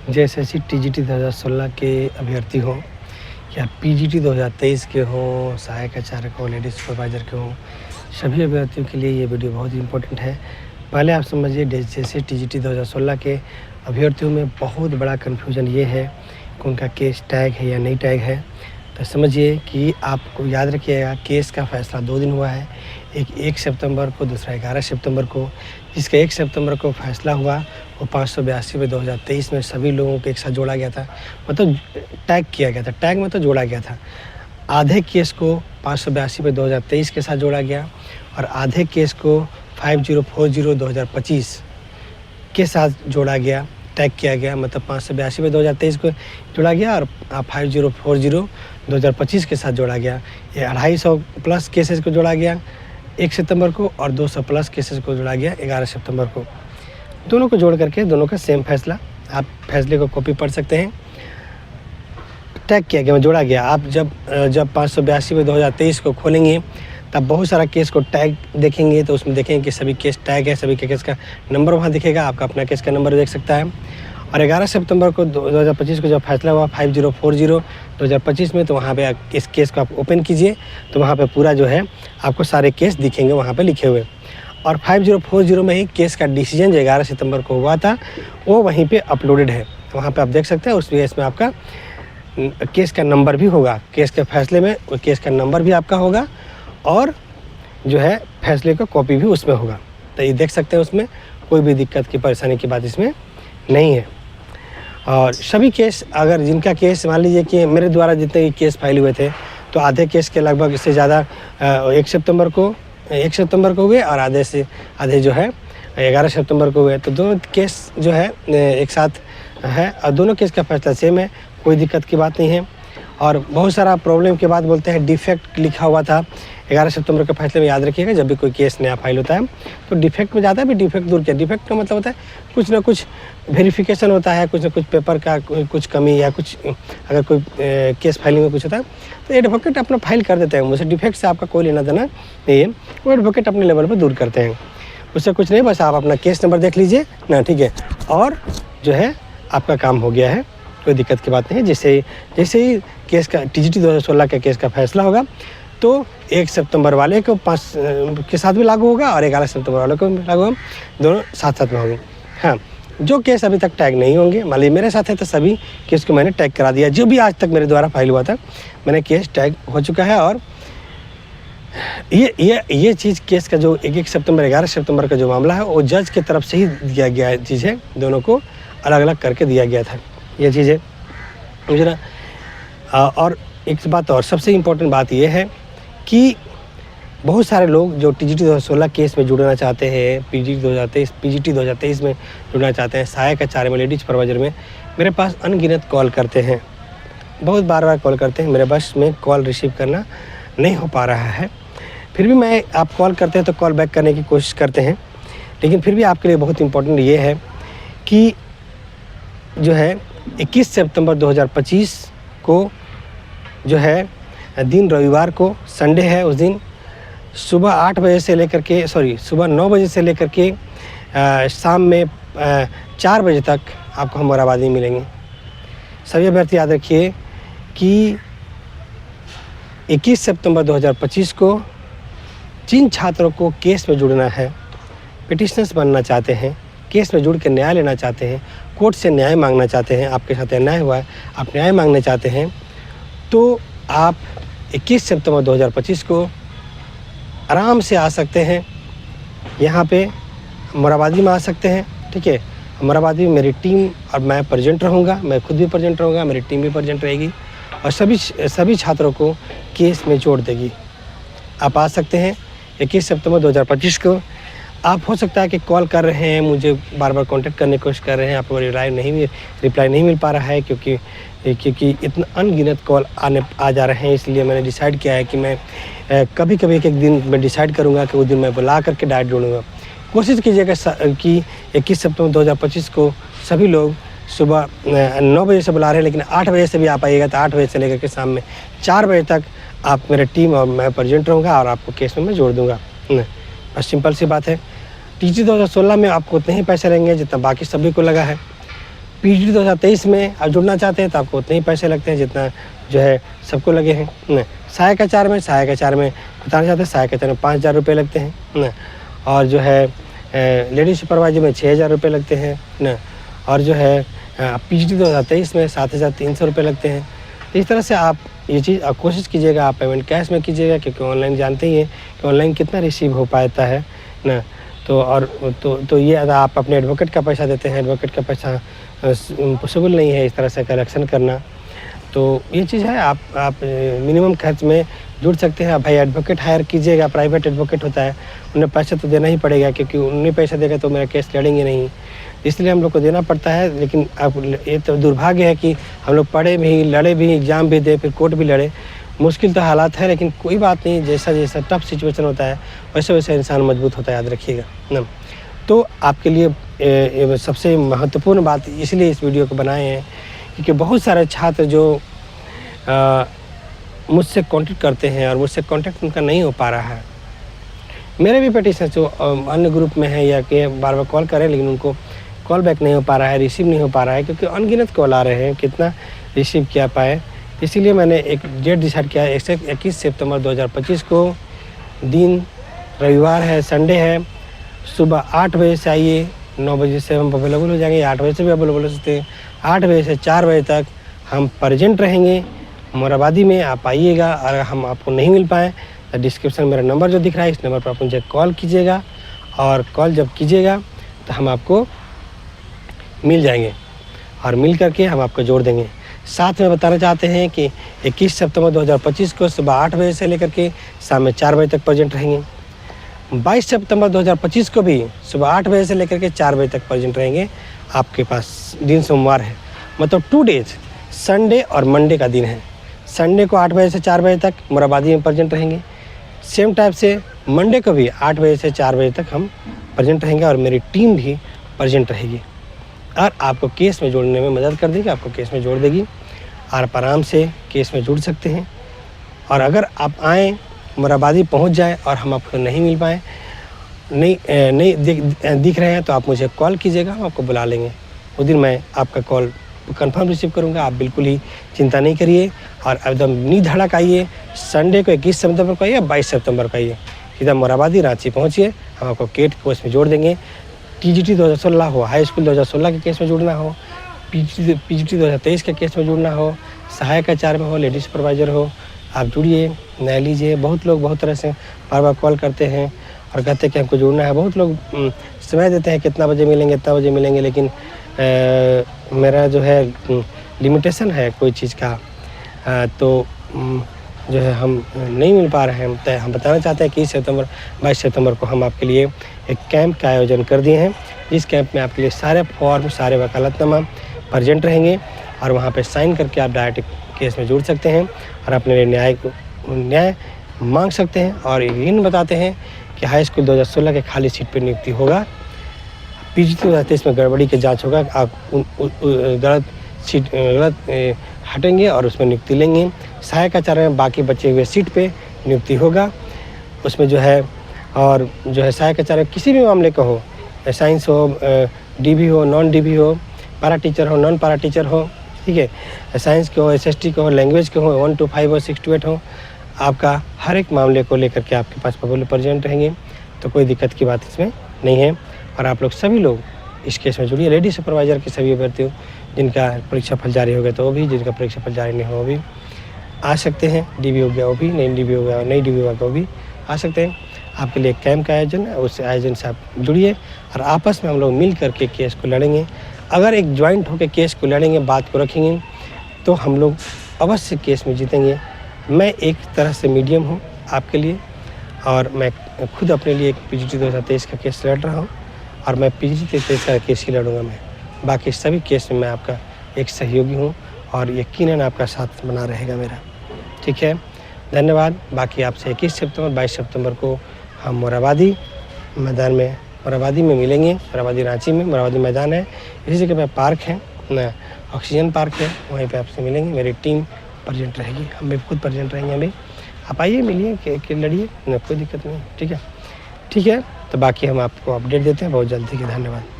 जैसे टीजीटी 2016 के अभ्यर्थी हों या पीजीटी 2023 के हों, सहायक आचार्य हो, लेडीज़ सुपरवाइज़र के हों, सभी अभ्यर्थियों के लिए ये वीडियो बहुत ही इम्पोर्टेंट है। पहले आप समझिए जैसे टीजीटी 2016 के अभ्यर्थियों में बहुत बड़ा कन्फ्यूजन ये है कि उनका केस टैग है या नहीं टैग है। तो समझिए कि आपको याद रखिएगा, केस का फ़ैसला 2 दिन हुआ है, एक 1 सितंबर को, दूसरा 11 सितंबर को। जिसका 1 सितंबर को फ़ैसला हुआ वो 582 में 2023 में सभी लोगों को एक साथ जोड़ा गया था, मतलब टैग किया गया था। टैग में तो जोड़ा गया था। आधे केस को 582 में 2023 के साथ जोड़ा गया और आधे केस को 5040 2025 के साथ जोड़ा गया, टैग किया गया। मतलब 582 में 2023 को जोड़ा गया और 5040 2025 के साथ जोड़ा गया। ये 250 प्लस केसेस को जोड़ा गया 1 सितंबर को और 200 प्लस केसेस को जोड़ा गया 11 सितंबर को। दोनों को जोड़ करके दोनों का सेम फैसला, आप फैसले को कॉपी पढ़ सकते हैं। टैग किया गया, जोड़ा गया। आप जब 582 में 2023 को खोलेंगे तब बहुत सारा केस को टैग देखेंगे, तो उसमें देखेंगे कि सभी केस टैग है, सभी के केस का नंबर वहाँ दिखेगा, आपका अपना केस का नंबर देख सकता है। और 11 सितंबर को 2025 को जब फैसला हुआ 5040 2025 में, तो वहाँ पे इस केस को आप ओपन कीजिए तो वहाँ पे पूरा जो है आपको सारे केस दिखेंगे वहाँ पे लिखे हुए। और 5040 में ही केस का डिसीजन जो 11 सितंबर को हुआ था वो वहीं पे अपलोडेड है, तो वहाँ पे आप देख सकते हैं। उस केस में आपका केस का नंबर भी होगा, केस के फैसले में वो केस का नंबर भी आपका होगा और जो है फैसले का कॉपी भी उसमें होगा। तो ये देख सकते हैं, उसमें कोई भी दिक्कत की परेशानी की बात इसमें नहीं है। और सभी केस, अगर जिनका केस मान लीजिए कि मेरे द्वारा जितने भी केस फाइल हुए थे तो आधे केस के लगभग इससे ज़्यादा 1 सितंबर को हुए और आधे जो है 11 सितंबर को हुए। तो दोनों केस जो है एक साथ है और दोनों केस का फैसला सेम है, कोई दिक्कत की बात नहीं है। और बहुत सारा प्रॉब्लम के बाद बोलते हैं डिफेक्ट लिखा हुआ था 11 सितंबर के फैसले में। याद रखिएगा, जब भी कोई केस नया फाइल होता है तो डिफेक्ट में जाता है, भी डिफेक्ट दूर किया। डिफेक्ट का मतलब होता है कुछ ना कुछ वेरिफिकेशन होता है, कुछ ना कुछ पेपर का कुछ कमी या कुछ, अगर कोई केस फाइलिंग में कुछ होता है तो एडवोकेट अपना फाइल कर देते हैं। मुझसे डिफेक्ट से आपका कोई लेना देना नहीं है, वो एडवोकेट अपने लेवल पर दूर करते हैं, उससे कुछ नहीं। बस आप अपना केस नंबर देख लीजिए ना, ठीक है, और जो है आपका काम हो गया है, कोई दिक्कत की बात नहीं है। जैसे ही केस का टीजीटी 2016 के केस का फैसला होगा तो 1 सितंबर वाले को 5 के साथ भी लागू होगा और 11 सितंबर वाले को भी लागू होगा, दोनों साथ साथ में होंगे। हाँ, जो केस अभी तक टैग नहीं होंगे, मान लीजिए मेरे साथ है तो सभी केस को मैंने टैग करा दिया। जो भी आज तक मेरे द्वारा फाइल हुआ था मैंने केस टैग हो चुका है। और ये चीज़ केस का जो 1 सितंबर 11 सितंबर का जो मामला है वो जज की तरफ से ही दिया गया चीज़ है, दोनों को अलग अलग करके दिया गया था ये चीज़ है, मुझे ना। और एक बात और, सबसे इम्पोर्टेंट बात ये है कि बहुत सारे लोग जो टीजीटी 2016 केस में जुड़ना चाहते हैं, पीजीटी 2023 में जुड़ना चाहते हैं, सहायक आचार्य में, लेडीज सुपरवाइजर में, मेरे पास अनगिनत कॉल करते हैं, बहुत बार कॉल करते हैं। मेरे बस में कॉल रिसीव करना नहीं हो पा रहा है, फिर भी मैं, आप कॉल करते हैं तो कॉल बैक करने की कोशिश करते हैं। लेकिन फिर भी आपके लिए बहुत इम्पोर्टेंट ये है कि जो है 21 सितंबर 2025 को जो है दिन रविवार को, संडे है, उस दिन सुबह 8 बजे से लेकर के सुबह 9 बजे से लेकर के शाम में 4 बजे तक आपको हम मोराबादी मिलेंगे। सभी अभ्यर्थी याद रखिए कि 21 सितंबर 2025 को जिन छात्रों को केस में जुड़ना है, पिटिशनर्स बनना चाहते हैं, केस में जुड़ के न्याय लेना चाहते हैं, कोर्ट से न्याय मांगना चाहते हैं, आपके साथ अन्याय हुआ है, आप न्याय मांगने चाहते हैं, तो आप 21 सितंबर 2025 को आराम से आ सकते हैं। यहाँ पे मोराबादी में आ सकते हैं, ठीक है। मोराबादी में मेरी टीम और मैं प्रेजेंट रहूँगा, मैं खुद भी प्रेजेंट रहूँगा, मेरी टीम भी प्रेजेंट रहेगी और सभी छात्रों को केस में जोड़ देगी। आप आ सकते हैं 21 सितंबर 2025 को। आप हो सकता है कि कॉल कर रहे हैं, मुझे बार बार कांटेक्ट करने की कोशिश कर रहे हैं, आपको रिप्लाई नहीं मिल पा रहा है क्योंकि इतना अनगिनत कॉल आ जा रहे हैं। इसलिए मैंने डिसाइड किया है कि मैं कभी एक दिन मैं डिसाइड करूंगा कि उस दिन मैं बुला करके डायरेक्ट जोड़ूंगा। कोशिश कीजिएगा कि 21 सितंबर 2025 को सभी लोग सुबह 9 बजे से बुला रहे हैं, लेकिन 8 बजे से भी आ पाइएगा, तो 8 बजे से लेकर के शाम में 4 बजे तक आप मेरे टीम और मैं प्रेजेंट रहूँगा और आपको केस में मैं जोड़ दूँगा। बस सिंपल सी बात है। टीजी 2016 में आपको उतने ही पैसे लगेंगे जितना बाकी सभी को लगा है। पीजीटी 2023 में आप जुड़ना चाहते हैं तो आपको उतने ही पैसे लगते हैं जितना जो है सबको लगे हैं न। सहायक आचार्य में बताना चाहते हैं, सहायक आचार्य में 5,000 रुपये लगते हैं न। और जो है लेडीज सुपरवाइजर में 6,000 रुपये लगते हैं न। और जो है पीजीटी 2023 में 7,300 रुपये लगते हैं। तो इस तरह से आप ये चीज़ आप कोशिश कीजिएगा, आप पेमेंट कैश में कीजिएगा, क्योंकि ऑनलाइन जानते ही हैं कि ऑनलाइन कितना रिसीव हो पाता है ना। तो और तो ये अगर आप अपने एडवोकेट का पैसा देते हैं, एडवोकेट का पैसा पॉसिबल नहीं है इस तरह से कलेक्शन करना। तो ये चीज़ है, आप मिनिमम खर्च में जुड़ सकते हैं। भाई एडवोकेट हायर कीजिएगा, प्राइवेट एडवोकेट होता है, उन्हें पैसा तो देना ही पड़ेगा, क्योंकि उन्हें पैसा देगा तो मेरा केस लड़ेंगे नहीं, इसलिए हम लोग को देना पड़ता है। लेकिन अब ये तो दुर्भाग्य है कि हम लोग पढ़े भी, लड़े भी, एग्ज़ाम भी दे, फिर कोर्ट भी लड़े। मुश्किल तो हालात है, लेकिन कोई बात नहीं, जैसा जैसा टफ सिचुएशन होता है वैसे वैसे इंसान मजबूत होता है, याद रखिएगा ना। तो आपके लिए सबसे महत्वपूर्ण बात इसलिए इस वीडियो को बनाए हैं क्योंकि बहुत सारे छात्र जो मुझसे कांटेक्ट करते हैं और मुझसे कांटेक्ट उनका नहीं हो पा रहा है। मेरे भी पेटिशन जो अन्य ग्रुप में है या कि बार बार कॉल करें लेकिन उनको कॉल बैक नहीं हो पा रहा है, रिसीव नहीं हो पा रहा है, क्योंकि अनगिनत कॉल आ रहे हैं, कितना रिसीव किया पाए। इसीलिए मैंने एक डेट डिसाइड किया, 21 सितंबर 2025 को, दिन रविवार है, संडे है, सुबह 8 बजे से आइए। 9 बजे से हम अवेलेबल हो जाएंगे, 8 बजे से भी अवेलेबल हो सकते हैं। 8 बजे से 4 बजे तक हम प्रेजेंट रहेंगे मोराबादी में। आप आइएगा, अगर हम आपको नहीं मिल पाएँ तो डिस्क्रिप्शन में मेरा नंबर जो दिख रहा है, इस नंबर पर आप मुझे कॉल कीजिएगा, और कॉल जब कीजिएगा तो हम आपको मिल जाएंगे और मिल करके हम आपको जोड़ देंगे। साथ में बताना चाहते हैं कि 21 सितंबर 2025 को सुबह 8 बजे से लेकर के शाम में 4 बजे तक प्रेजेंट रहेंगे। 22 सितंबर 2025 को भी सुबह 8 बजे से लेकर के 4 बजे तक प्रेजेंट रहेंगे। आपके पास दिन सोमवार है, मतलब 2 डेज, संडे और मंडे का दिन है। संडे को 8 बजे से 4 बजे तक मोराबादी में प्रेजेंट रहेंगे। सेम टाइप से मंडे को भी 8 बजे से 4 बजे तक हम प्रेजेंट रहेंगे और मेरी टीम भी प्रेजेंट रहेगी और आपको केस में जोड़ने में मदद कर देगी, आपको केस में जोड़ देगी और आप आराम से केस में जुड़ सकते हैं। और अगर आप आएँ, मोराबादी पहुंच जाएं और हम आपको नहीं मिल पाएँ, नहीं दिख रहे हैं, तो आप मुझे कॉल कीजिएगा, हम आपको बुला लेंगे। उस दिन मैं आपका कॉल कंफर्म रिसीव करूंगा, आप बिल्कुल ही चिंता नहीं करिए और एकदम निधड़क आइए। संडे को 21 सितंबर को आइए, 22 सितंबर को आइए, सीधा मोराबादी रांची पहुँचिए, हम आपको केट कोर्स में जोड़ देंगे। टीजीटी 2016 हो, हाई स्कूल 2016 के केस में जुड़ना हो, पीजीटी 2023 के केस में जुड़ना हो, सहायक आचार्य में हो, लेडीज सुपरवाइजर हो, आप जुड़िए, नया लीजिए। बहुत लोग बहुत तरह से बार बार कॉल करते हैं और कहते हैं कि हमको जुड़ना है। बहुत लोग समय देते हैं कितना बजे मिलेंगे, इतना बजे मिलेंगे, लेकिन मेरा जो है लिमिटेशन है कोई चीज़ का, तो जो है हम नहीं मिल पा रहे हैं। तो हम बताना चाहते हैं कि 22 सितंबर को हम आपके लिए एक कैंप का आयोजन कर दिए हैं, जिस कैंप में आपके लिए सारे फॉर्म, सारे वकालतनामा प्रेजेंट रहेंगे और वहाँ पे साइन करके आप डायरेक्ट केस में जुड़ सकते हैं और अपने न्याय मांग सकते हैं। और यकीन बताते हैं कि हाई स्कूल 2016 के खाली सीट पर नियुक्ति होगा, पीजीटी 2023 में गड़बड़ी की जांच होगा, आप गलत हटेंगे और उसमें नियुक्ति लेंगे। सहायक आचार्य में बाकी बचे हुए सीट पे नियुक्ति होगा, उसमें जो है, और जो है सहायक आचार्य किसी भी मामले का हो, साइंस हो, डीबी हो, नॉन डीबी हो, पैरा टीचर हो, नॉन पैरा टीचर हो, ठीक है, साइंस के हो, एसएसटी के हो, लैंग्वेज के हो, 1 to 5 हो, 6 to 8 हो, आपका हर एक मामले को लेकर के आपके पास प्रेजेंट रहेंगे, तो कोई दिक्कत की बात इसमें नहीं है। और आप लोग सभी लोग इस केस में जुड़िए। लेडी सुपरवाइजर के सभी अभ्यर्थियों जिनका परीक्षा फल जारी हो गया तो वो भी, जिनका परीक्षा फल जारी नहीं हो वो भी आ सकते हैं। डीबी हो गया वो भी, नहीं डीबी हो गया, नहीं डीबी हुआ तो वो भी आ सकते हैं। आपके लिए कैंप का आयोजन है, उस आयोजन से आप जुड़िए और आपस में हम लोग मिल करके केस को लड़ेंगे। अगर एक ज्वाइंट होकर केस को लड़ेंगे, बात को रखेंगे, तो हम लोग अवश्य केस में जीतेंगे। मैं एक तरह से मीडियम हूँ आपके लिए, और मैं खुद अपने लिए एक पीजीटी 2023 का केस लड़ रहा हूँ और मैं पीजीटी 2023 का केस ही लड़ूंगा। मैं बाकी सभी केस में मैं आपका एक सहयोगी हूँ और यकीनन आपका साथ बना रहेगा मेरा, ठीक है। धन्यवाद। बाकी आपसे 21 सितंबर 22 सितंबर को हम मोराबादी मैदान में, मोराबादी में मिलेंगे। मोराबादी रांची में मोराबादी मैदान है, इसी जगह पे पार्क है ना, ऑक्सीजन पार्क है, वहीं पे आपसे मिलेंगे। मेरी टीम प्रेजेंट रहेगी, हम भी खुद प्रेजेंट रहेंगे। अभी आप आइए, मिलिए, के लड़िए, कोई दिक्कत नहीं, ठीक है। तो बाकी हम आपको अपडेट देते हैं बहुत जल्दी। धन्यवाद।